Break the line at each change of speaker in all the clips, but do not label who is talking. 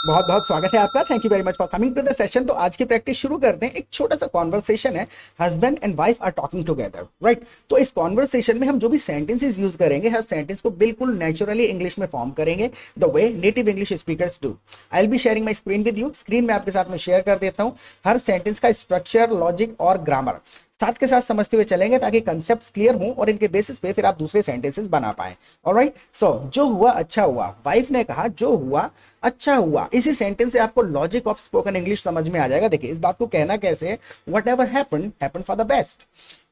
बहुत बहुत स्वागत है आपका। Thank you very much for coming to the session. तो आज की प्रैक्टिस शुरू करते हैं। एक छोटा सा कॉन्वर्सेशन है, husband and wife are talking together, right. तो इस कॉन्वर्सेशन में हम जो भी सेंटेंसेस यूज करेंगे, हर सेंटेंस को बिल्कुल नेचुरली इंग्लिश में फॉर्म करेंगे, the way native English speakers do. I will be sharing my screen with you. Screen में आपके साथ में शेयर कर देता हूँ हर सेंटेंस का स्ट्रक्चर, लॉजिक और ग्रामर साथ के साथ समझते हुए चलेंगे, ताकि कंसेप्ट्स क्लियर हों और इनके बेसिस पे फिर आप दूसरे सेंटेंसेस बना पाए। ऑलराइट, सो जो हुआ अच्छा हुआ, वाइफ ने कहा जो हुआ अच्छा हुआ। इसी सेंटेंस से आपको लॉजिक ऑफ स्पोकन इंग्लिश समझ में आ जाएगा। देखिए इस बात को कहना कैसे है, what ever happen happen for the best.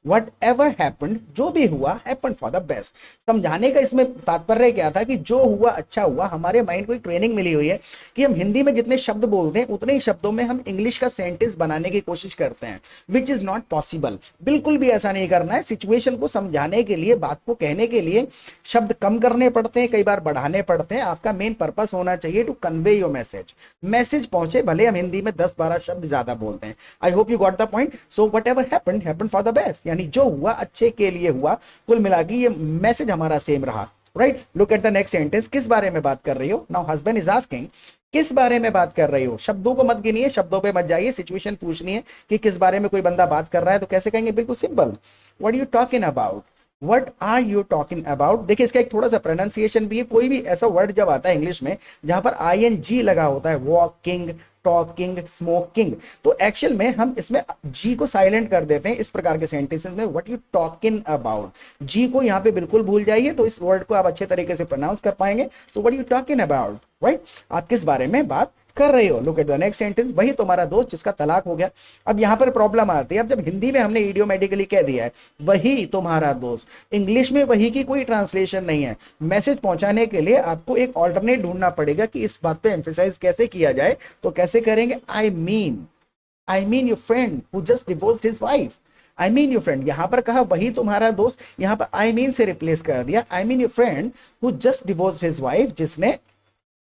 What ever happen, जो भी हुआ, हैपन फॉर द बेस्ट। समझाने का इसमें तात्पर्य क्या था कि जो हुआ अच्छा हुआ। हमारे माइंड को एक ट्रेनिंग मिली हुई है कि हम हिंदी में जितने शब्द बोलते हैं उतने ही शब्दों में हम इंग्लिश का सेंटेंस बनाने की कोशिश करते हैं, विच इज नॉट पॉसिबल। बिल्कुल भी ऐसा नहीं करना है। सिचुएशन को समझाने के लिए, बात को कहने के लिए शब्द कम करने पड़ते हैं, कई बार बढ़ाने पड़ते हैं। आपका मेन पर्पस होना चाहिए to convey your message. Message पहुंचे, भले हम हिंदी में 10-12 शब्द ज्यादा बोलते हैं। I hope you got the point. So what ever happen happen for the best, यानी जो हुआ अच्छे के लिए हुआ। कुल मिला के ये मैसेज हमारा सेम रहा, right. Look at the next sentence. किस बारे में बात कर रही हो? नाउ हस्बैंड इज आस्किंग, किस बारे में बात कर रही हो? शब्दों को मत गिनिए, शब्दों पे मत जाइए। सिचुएशन पूछनी है कि किस बारे में कोई बंदा बात कर रहा है, तो कैसे कहेंगे? बिल्कुल simple, what you talking about. What are you talking about. देखिए इसका एक थोड़ा सा प्रोनाउंसिएशन भी है। कोई भी ऐसा वर्ड जब आता है इंग्लिश में जहां पर आई एन जी लगा होता है, वॉकिंग, टॉकिंग, स्मोकिंग, तो एक्चुअल में हम इसमें जी को साइलेंट कर देते हैं। इस प्रकार के सेंटेंसेस में व्हाट यू टॉकिंग अबाउट, जी को यहाँ पे बिल्कुल भूल जाइए, तो इस वर्ड को आप अच्छे तरीके से प्रोनाउंस कर पाएंगे। So what you talking about, right. आप किस बारे में बात कर रहे हो? Look at the next sentence. वही तुम्हारा दोस्त जिसका तलाक हो गया। अब यहां पर प्रॉब्लम आती है। अब जब हिंदी में हमने इडियोमेटिकली कह दिया है वही तुम्हारा दोस्त, इंग्लिश में वही की कोई ट्रांसलेशन नहीं है। मैसेज पहुंचाने के लिए आपको एक ऑल्टरनेट ढूंढना पड़ेगा कि इस बात पे एम्फेसाइज कैसे किया जाए। तो कैसे करेंगे? I mean your friend who just divorced his wife. I mean your friend, यहां पर कहा वही तुम्हारा दोस्त, यहां पर आई मीन से रिप्लेस कर दिया। I mean your friend who just divorced his wife, जिसने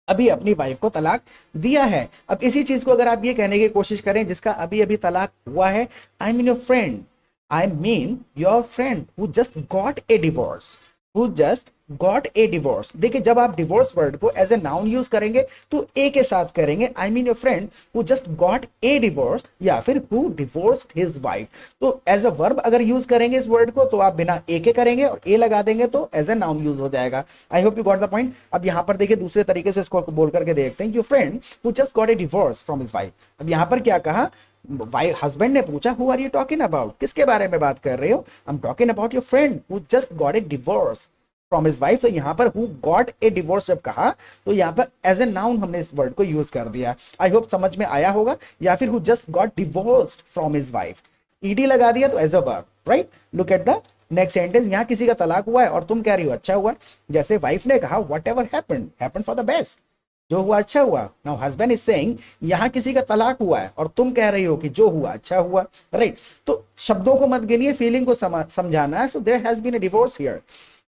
अभी अपनी वाइफ को तलाक दिया है। अब इसी चीज को अगर आप ये कहने की कोशिश करें जिसका अभी अभी तलाक हुआ है, I mean your friend, I mean your friend who just got a divorce, who just got a divorce. देखिए जब आप डिवोर्स वर्ड को एज ए नाउन यूज करेंगे तो ए के साथ करेंगे, I mean your friend who just got a divorce, या फिर हु डिवोर्स्ड हिज वाइफ। तो एज अ वर्ब अगर यूज करेंगे इस वर्ड को तो आप बिना ए के करेंगे और ए लगा देंगे तो एज ए नाउन यूज हो जाएगा। I hope you got the point. अब यहां पर देखिए दूसरे तरीके से इसको बोल करके देखते हैं, your friend who just got a divorce from his wife. अब यहां पर क्या कहा? वाइफ, हस्बैंड ने पूछा who are you talking about, किसके बारे में बात कर रहे हो? I am talking about your friend who just got a divorce from his wife. तो यहां पर हु गॉट ए डिवोर्स जब कहा तो यहां पर एज ए नाउन हमने इस वर्ड को यूज कर दिया। आई होप समझ में आया होगा। या फिर who just got divorced from his wife, ED लगा दिया तो as a verb, right. Look at the next sentence. यहां किसी का तलाक हुआ है और तुम कह रही हो अच्छा हुआ। जैसे वाइफ ने कहा what ever happened happened for the best, जो हुआ अच्छा हुआ। नाउ हस्बैंड इज सेइंग यहां किसी का तलाक हुआ है और तुम कह रही हो कि जो हुआ अच्छा हुआ, राइट। तो शब्दों को मत गिनिए, फीलिंग को समझाना है। So there has been a divorce here,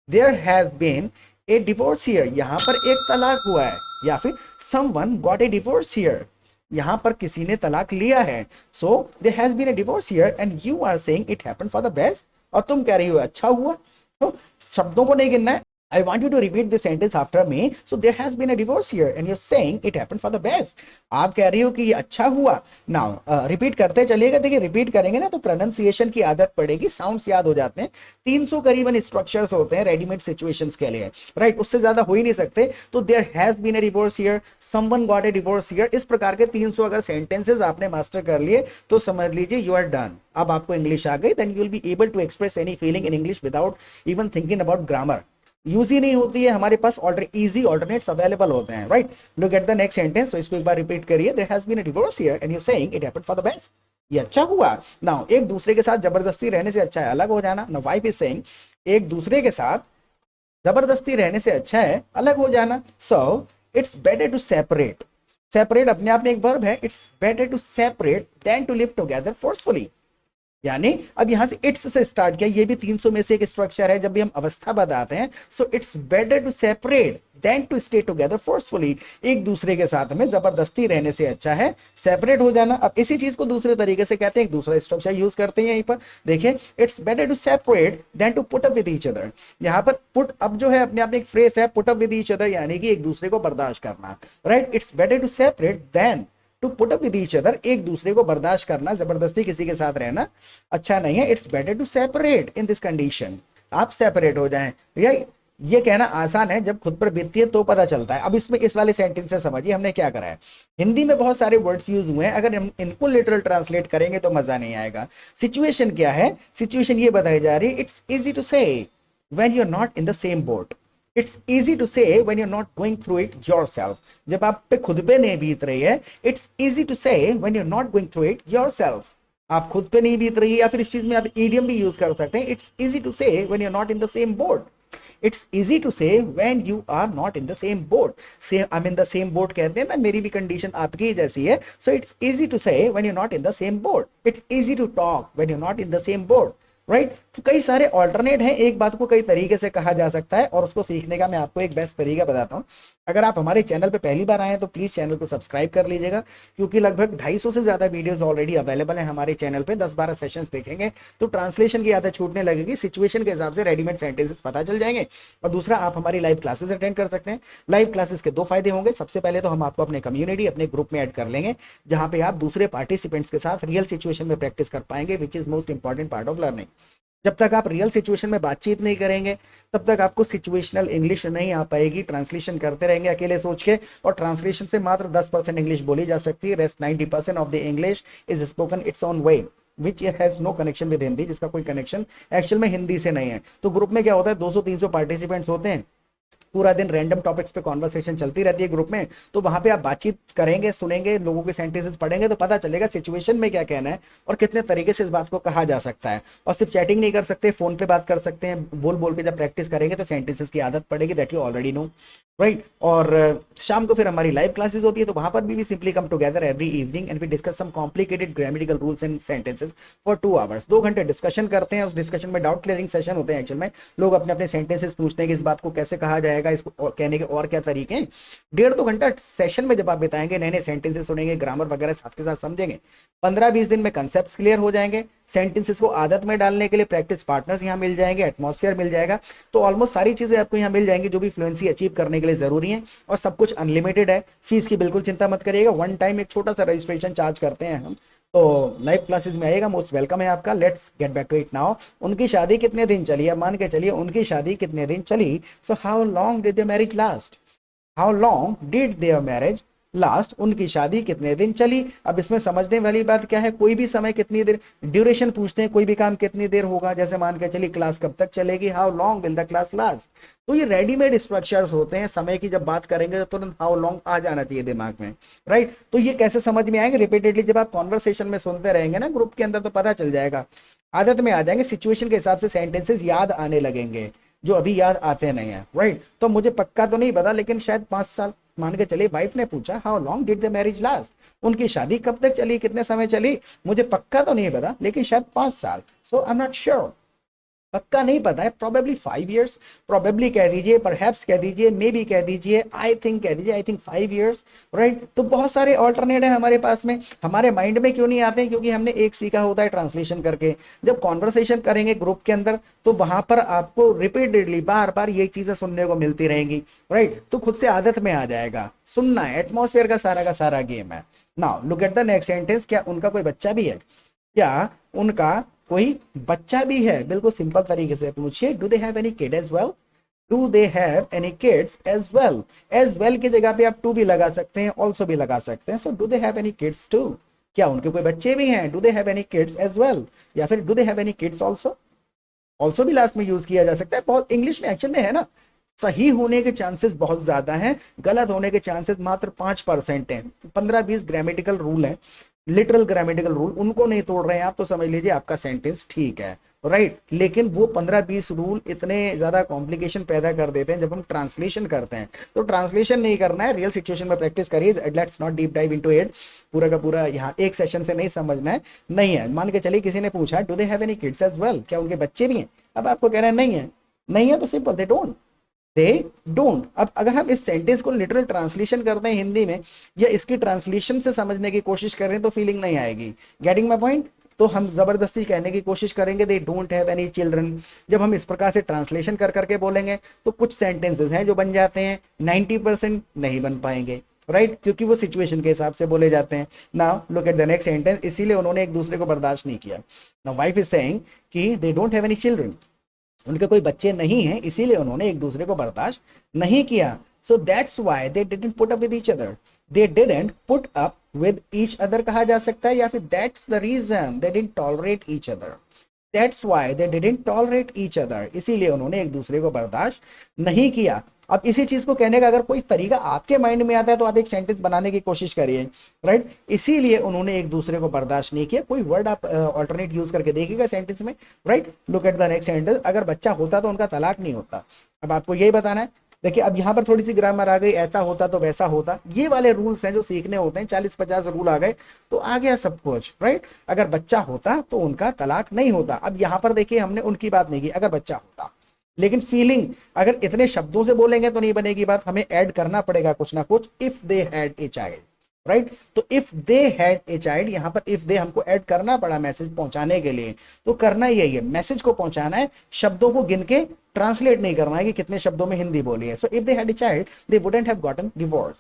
there has been a divorce here, यहां पर एक तलाक हुआ है। या फिर someone got a divorce here, यहां पर किसी ने तलाक लिया है। So there has been a divorce here and you are saying it happened for the best, और तुम कह रही हो अच्छा हुआ। तो शब्दों को नहीं गिनना है। I want you to repeat the sentence after me. So there has been a divorce here and you're saying it happened for the best. आप कह रही हो कि ये अच्छा हुआ। Now रिपीट करते चलिएगा। देखिए रिपीट करेंगे ना तो प्रोनाउंसिएशन की आदत पड़ेगी, साउंड्स याद हो जाते हैं। 300 करीबन स्ट्रक्चर्स होते हैं रेडीमेड सिचुएशंस के लिए, राइट। उससे ज्यादा हो ही नहीं सकते। तो there has been a divorce here, someone got a divorce here, इस प्रकार के 300 अगर सेंटेंसेस आपने मास्टर कर लिए तो समझ लीजिए यू आर डन। अब आपको इंग्लिश आ गई, then you will be able to express any feeling in English without even thinking about grammar. Use ही नहीं होती है, हमारे पास इजी ऑल्टरनेट्स अवेलेबल होते हैं, right. Look at the next sentence. तो इसको एक बार रिपीट करिए। There has been a divorce here and you saying it happened for the best, ये अच्छा हुआ। नाउ एक दूसरे के साथ जबरदस्ती रहने से अच्छा है अलग हो जाना। नाउ वाइफ इज सेइंग एक दूसरे के साथ जबरदस्ती रहने से अच्छा है अलग हो जाना। So it's better to separate, separate अपने आप में एक वर्ब है। It's better to separate than to live together forcefully, यानी अब यहां से इट्स से स्टार्ट किया, ये भी 300 में से एक स्ट्रक्चर है। जब भी हम अवस्था बताते हैं, so it's better to separate than to stay together forcefully. एक दूसरे के साथ में जबरदस्ती रहने से अच्छा है सेपरेट हो जाना। अब इसी चीज को दूसरे तरीके से कहते हैं, एक दूसरा स्ट्रक्चर यूज करते हैं यहीं पर। देखिए, it's better to separate than to put up with each other. यहां पर पुट अप जो है अपने आप में एक फ्रेज है, put up with each other, यानी कि एक दूसरे को बर्दाश्त करना, राइट। It's better to separate than to put up with each other, एक दूसरे को बर्दाश्त करना, जबरदस्ती किसी के साथ रहना अच्छा नहीं है। It's better to separate in this condition, आप सेपरेट हो जाएं। ये कहना आसान है, जब खुद पर बीतती है तो पता चलता है। अब इसमें इस वाले सेंटेंस से समझिए हमने क्या करा है। हिंदी में बहुत सारे वर्ड्स यूज हुए हैं, अगर हम इनको लिटरल ट्रांसलेट करेंगे तो मजा नहीं आएगा। सिचुएशन क्या है, सिचुएशन ये बताई जा रही है, it's easy to say when you are not in the same boat. It's easy to say when you are not going through it yourself. जब आप पे खुद पे नहीं बीत रही है, it's easy to say when you are not going through it yourself. आप खुद पे नहीं बीत रही है, या फिर इस चीज में आप ईडियम भी यूज कर सकते हैं, it's easy to say when you are not in the same boat. It's easy to say when you are not in the same boat. Same I mean the same boat कहते हैं ना, मेरी भी condition आपकी जैसी है। So it's easy to say when you not in the same boat. It's easy to talk when you not in the same boat, right. तो कई सारे ऑल्टरनेट हैं, एक बात को कई तरीके से कहा जा सकता है, और उसको सीखने का मैं आपको एक बेस्ट तरीका बताता हूं। अगर आप हमारे चैनल पे पहली बार आए हैं तो प्लीज चैनल को सब्सक्राइब कर लीजिएगा, क्योंकि लगभग 250 से ज्यादा वीडियोस ऑलरेडी अवेलेबल है हमारे चैनल पे। 10-12 सेशंस देखेंगे तो ट्रांसलेशन की आदत छूटने लगेगी, सिचुएशन के हिसाब से रेडीमेड सेंटेंसेस पता चल जाएंगे। और दूसरा, आप हमारी लाइव क्लासेस अटेंड कर सकते हैं। लाइव क्लासेस के 2 फायदे होंगे। सबसे पहले तो हम आपको अपने कम्युनिटी, अपने ग्रुप में ऐड कर लेंगे, जहां पे आप दूसरे पार्टिसिपेंट्स के साथ रियल सिचुएशन में प्रैक्टिस कर पाएंगे, which is most important part of learning. जब तक आप रियल सिचुएशन में बातचीत नहीं करेंगे, तब तक आपको सिचुएशनल इंग्लिश नहीं आ पाएगी। ट्रांसलेशन करते रहेंगे अकेले सोच के, और ट्रांसलेशन से मात्र 10% इंग्लिश बोली जा सकती है। Rest 90% of the English is spoken its own way, which has no connection with Hindi, जिसका कोई कनेक्शन एक्चुअल में हिंदी से नहीं है। तो ग्रुप में क्या होता है, 200-300 पार्टिसिपेंट्स होते हैं, पूरा दिन रैंडम टॉपिक्स पे कॉन्वर्सेशन चलती रहती है ग्रुप में। तो वहां पे आप बातचीत करेंगे, सुनेंगे, लोगों के सेंटेंसेस पढ़ेंगे, तो पता चलेगा सिचुएशन में क्या कहना है और कितने तरीके से इस बात को कहा जा सकता है। और सिर्फ चैटिंग नहीं कर सकते, फोन पे बात कर सकते हैं। बोल बोल के जब प्रैक्टिस करेंगे तो सेंटेंसेस की आदत पड़ेगी, that you already know, right. और शाम को फिर हमारी लाइव क्लासेस होती है, तो वहां पर भी simply come together every evening and we discuss some complicated grammatical rules and sentences for 2 hours. 2 घंटे डिस्कशन करते हैं। उस डिस्कशन में डाउट क्लियरिंग सेशन होते हैं। एक्चुअल में लोग अपने अपने सेंटेंसेस पूछते हैं कि इस बात को कैसे कहा जाएगा, इसको कहने के और क्या तरीके हैं। 1.5-2 घंटा सेशन में जब आप बिताएंगे, नए नए सेंटेंसेस सुनेंगे, ग्रामर वगैरह साथ के साथ समझेंगे। 15-20 दिन में कंसेप्ट क्लियर हो जाएंगे। सेंटेंसेस को आदत में डालने के लिए प्रैक्टिस पार्टनर्स यहाँ मिल जाएंगे, एटमॉस्फेयर मिल जाएगा। तो ऑलमोस्ट सारी चीजें आपको यहाँ मिल जाएंगी जो भी फ्लुएंसी अचीव करने के लिए जरूरी है। और सब कुछ अनलिमिटेड है, फीस की बिल्कुल चिंता मत करिएगा। वन टाइम एक छोटा सा रजिस्ट्रेशन चार्ज करते हैं हम। तो लाइव क्लासेस में आइएगा, मोस्ट वेलकम है आपका। Let's get back to it now. उनकी शादी कितने दिन चली, अब मान के चलिए उनकी शादी कितने दिन चली। So how long did there marriage last, how long did there marriage last, उनकी शादी कितने दिन चली। अब इसमें समझने वाली बात क्या है, कोई भी समय कितनी देर, ड्यूरेशन पूछते हैं, कोई भी काम कितनी देर होगा। जैसे मान के चलिए क्लास कब तक चलेगी, how long will the class last. तो ये रेडीमेड स्ट्रक्चर्स होते हैं, समय की जब बात करेंगे तो तुरंत हाउ लॉन्ग आ जाना चाहिए दिमाग में, राइट। तो ये कैसे समझ में आएंगे, रिपीटेडली जब आप कॉन्वर्सेशन में सुनते रहेंगे ना ग्रुप के अंदर, तो पता चल जाएगा, आदत में आ जाएंगे। सिचुएशन के हिसाब से सेंटेंसेस याद आने लगेंगे जो अभी याद आते नहीं है, राइट। तो मुझे पक्का तो नहीं पता, लेकिन शायद 5 साल मान के चलिए। वाइफ ने पूछा how long did the marriage last, उनकी शादी कब तक चली, कितने समय चली, मुझे पक्का तो नहीं पता, लेकिन शायद 5 साल। सो आई एम नॉट श्योर, पक्का नहीं पता है। प्रोबेबली 5 years, प्रोबेबली कह दीजिए, परहैप्स कह दीजिए, मे बी कह दीजिए, आई थिंक कह दीजिए, आई थिंक 5 years, राइट। तो बहुत सारे ऑल्टरनेट है हमारे पास में, हमारे माइंड में क्यों नहीं आते हैं, क्योंकि हमने एक सीखा होता है ट्रांसलेशन करके। जब कॉन्वर्सेशन करेंगे ग्रुप के अंदर, तो वहां पर आपको रिपीटेडली बार बार ये चीजें सुनने को मिलती रहेंगी, राइट। तो खुद से आदत में आ जाएगा, सुनना है, एटमॉस्फेयर का सारा गेम है। Now look at the next sentence. क्या उनका कोई बच्चा भी है, क्या उनका कोई बच्चा भी है। बिल्कुल सिंपल तरीके से पूछिए, do they have any kid as well, do they have any kids as well. As well की जगह पे आप टू भी लगा सकते हैं, ऑल्सो भी लगा सकते हैं। So do they have any kids too, क्या उनके कोई बच्चे भी हैं, do they have any kids as well, या फिर do they have any kids also. Also भी लास्ट में यूज किया जा सकता है। बहुत इंग्लिश में एक्चुअल में है ना, सही होने के चांसेस बहुत ज्यादा हैं, गलत होने के चांसेस मात्र 5% हैं। 15-20 ग्रामेटिकल रूल हैं, लिटरल ग्रामेटिकल रूल उनको नहीं तोड़ रहे हैं आप, तो समझ लीजिए आपका सेंटेंस ठीक है, राइट। लेकिन वो 15-20 रूल इतने ज्यादा कॉम्प्लिकेशन पैदा कर देते हैं जब हम ट्रांसलेशन करते हैं। तो ट्रांसलेशन नहीं करना है, रियल सिचुएशन में प्रैक्टिस करिए। Let's not deep dive into it, पूरा का पूरा यहाँ एक सेशन से नहीं समझना है। नहीं है, मान के चलिए किसी ने पूछा do they have any kids as well, क्या उनके बच्चे भी हैं? अब आपको कह रहे हैं नहीं है, नहीं है तो simple they don't, they don't. अब अगर हम इस सेंटेंस को लिटरल ट्रांसलेशन करते हैं हिंदी में, या इसकी ट्रांसलेशन से समझने की कोशिश करें तो फीलिंग नहीं आएगी। Getting my point? तो हम जबरदस्ती कहने की कोशिश करेंगे they don't have any children. जब हम इस प्रकार से ट्रांसलेशन कर करके बोलेंगे तो कुछ सेंटेंसेस हैं जो बन जाते हैं, 90% नहीं बन पाएंगे, राइट, क्योंकि वो सिचुएशन के हिसाब से बोले जाते हैं। Now look at the next sentence, इसीलिए उन्होंने एक दूसरे को बर्दाश्त नहीं किया। नाउ वाइफ इज सेइंग कि they don't have any children, उनके कोई बच्चे नहीं हैं, इसीलिए उन्होंने एक दूसरे को बर्दाश्त नहीं किया। So that's why they didn't put up with each other, they didn't put up with each other कहा जा सकता है, या फिर that's the reason they didn't tolerate each other, that's why they didn't tolerate each other, इसीलिए उन्होंने एक दूसरे को बर्दाश्त नहीं किया। अब इसी चीज को कहने का अगर कोई तरीका आपके माइंड में आता है तो आप एक सेंटेंस बनाने की कोशिश करिए, राइट। इसीलिए उन्होंने एक दूसरे को बर्दाश्त नहीं किया। कोई वर्ड आप ऑल्टरनेट यूज करके देखिएगा सेंटेंस में, right. Look at the next sentence, अगर बच्चा होता तो उनका तलाक नहीं होता। अब आपको यही बताना है। देखिए अब यहाँ पर थोड़ी सी ग्रामर आ गई, ऐसा होता तो वैसा होता, ये वाले रूल्स हैं जो सीखने होते हैं। 40-50 रूल आ गए तो आ गया सब कुछ, राइट। अगर बच्चा होता तो उनका तलाक नहीं होता। अब यहाँ पर देखिए हमने उनकी बात नहीं की, अगर बच्चा होता, लेकिन फीलिंग अगर इतने शब्दों से बोलेंगे तो नहीं बनेगी बात, हमें ऐड करना पड़ेगा कुछ ना कुछ। If they had a child, right, तो if they had a child, यहां पर इफ दे हमको ऐड करना पड़ा मैसेज पहुंचाने के लिए। तो करना यही है, मैसेज को पहुंचाना है, शब्दों को गिन के ट्रांसलेट नहीं करना है कि कितने शब्दों में हिंदी बोली है। So if they had a child they wouldn't have gotten divorce,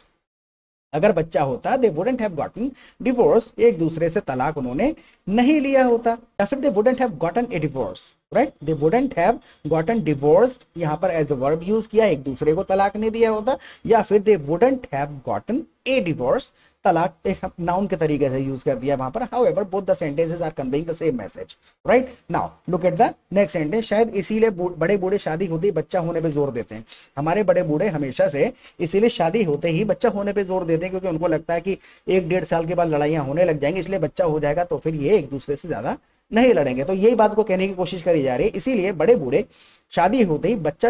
अगर बच्चा होता they wouldn't have gotten divorce, एक दूसरे से तलाक उन्होंने नहीं लिया होता। या फिर they wouldn't have gotten A divorce, right, they wouldn't have gotten divorced, यहां पर एज अ वर्ब यूज किया, एक दूसरे को तलाक नहीं दिया होता। या फिर they wouldn't have gotten A divorce, तलाक एक नाउन के तरीके से यूज कर दिया वहां पर। However both the sentences are conveying the same message, right. Now look at the next sentence, शायद इसीलिए बड़े बूढ़े शादी होते ही बच्चा होने पे जोर देते हैं। हमारे बड़े बूढ़े हमेशा से इसीलिए शादी होते ही बच्चा होने पे जोर देते हैं, क्योंकि उनको लगता है कि 1-1.5 साल के बाद लड़ाइयां होने लग जाएंगी, इसलिए बच्चा हो जाएगा तो फिर ये एक दूसरे से ज्यादा नहीं लड़ेंगे। तो यही बात को कहने की कोशिश करी जा रही है, इसीलिए बड़े बूढ़े शादी होते ही बच्चा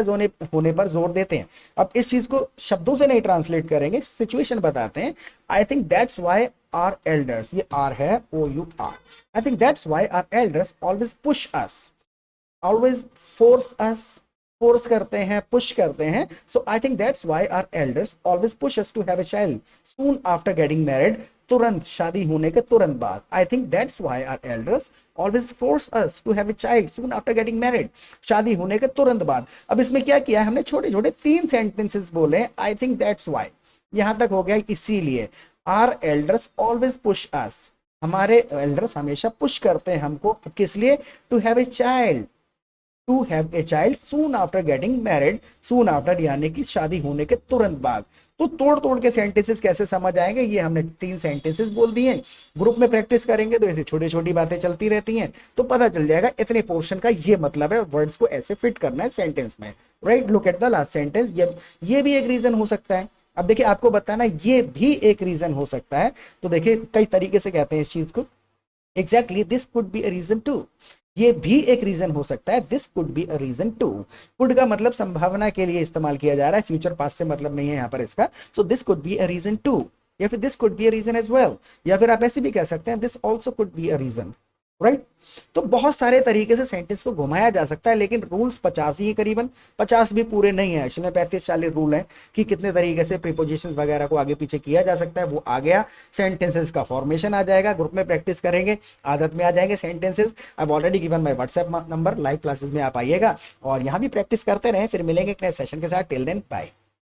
होने पर जोर देते हैं। अब इस चीज को शब्दों से नहीं ट्रांसलेट करेंगे, सिचुएशन बताते हैं। I think that's why our elders, ये आर है, OUR, I think that's why our elders always push us, always force us, force करते हैं, पुश करते हैं। So I think that's why our elders always push us to have a child soon after getting married, तुरंत शादी होने के तुरंत बाद। I think that's why our elders always force us to have a child soon after getting married, शादी होने के तुरंत बाद। अब इसमें क्या किया है हमने, छोटे छोटे 3 सेंटेंसेस बोले। आई थिंक दैट्स व्हाई यहां तक हो गया, इसीलिए our elders always push us, हमारे एल्डर्स हमेशा पुश करते हैं हमको, किस लिए, to have a child, to have a child soon after getting married, soon after यानी कि शादी होने के तुरंत बाद। तो तोड़ तोड़ के सेंटेंसेस कैसे समझ आएंगे, ये हमने 3 सेंटेंसेस बोल दिए। ग्रुप में प्रैक्टिस करेंगे तो ऐसी छोटी छोटी बातें चलती रहती हैं, तो पता चल जाएगा इतने पोर्शन का ये मतलब है, वर्ड्स को ऐसे फिट करना है सेंटेंस में, right. Look at the last sentence, ये भी एक रीजन हो सकता है। अब देखिए आपको बताना, ये भी एक रीजन हो सकता है। तो देखिए कई तरीके से कहते हैं इस चीज को, exactly this could be a reason to, ये भी एक रीजन हो सकता है। This could be a reason to, could का मतलब संभावना के लिए इस्तेमाल किया जा रहा है, फ्यूचर पास्ट से मतलब नहीं है यहाँ पर इसका। So this could be a reason to, या फिर this could be a reason as well, या फिर आप ऐसे भी कह सकते हैं this also could be a reason, right. तो बहुत सारे तरीके से सेंटेंस को घुमाया जा सकता है, लेकिन रूल्स 50 ही करीबन, 50 भी पूरे नहीं है एक्चुअली में, 35-40 रूल हैं कि कितने तरीके से प्रीपोजिशंस वगैरह को आगे पीछे किया जा सकता है। वो आ गया, सेंटेंसेस का फॉर्मेशन आ जाएगा, ग्रुप में प्रैक्टिस करेंगे, आदत में आ जाएंगे sentences. I already given my WhatsApp number, live classes में आप आइएगा और यहाँ भी प्रैक्टिस करते रहें। फिर मिलेंगे एक नए सेशन के साथ, टिल देन बाय।